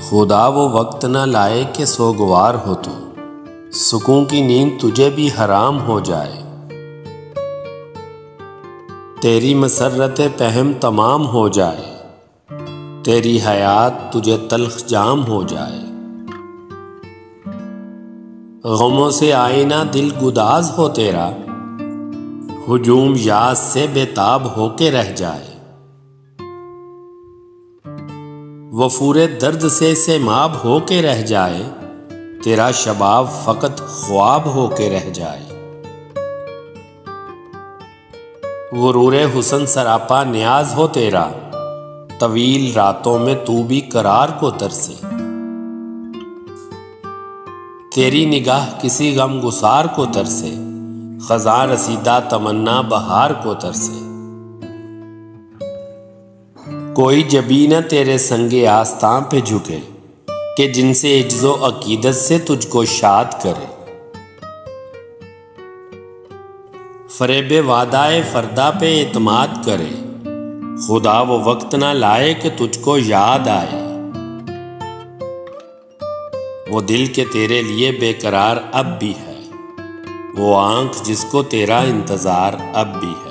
खुदा वो वक्त न लाए कि सोगवार हो तो सुकून की नींद तुझे भी हराम हो जाए। तेरी मसर्रत पहम तमाम हो जाए, तेरी हयात तुझे तल्ख जाम हो जाए। गमों से आईना दिल गुदाज हो तेरा, हुजूम याद से बेताब होके रह जाए। वफूरे दर्द से सेमाब होके रह जाए, तेरा शबाब फकत ख्वाब होके रह जाए। गुरूरे हुसन सरापा न्याज हो तेरा, तवील रातों में तू भी करार को तरसे। तेरी निगाह किसी गम गुसार को तरसे, खज़ां रसीदा तमन्ना बहार को तरसे। कोई जबी न तेरे संगे आस्तां पे झुके कि जिनसे इज्जो अकीदत से तुझको शाद करे। फरेबे वादाए फरदा पे एतमाद करे, खुदा वो वक्त ना लाए कि तुझको याद आए। वो दिल के तेरे लिए बेकरार अब भी है, वो आंख जिसको तेरा इंतजार अब भी है।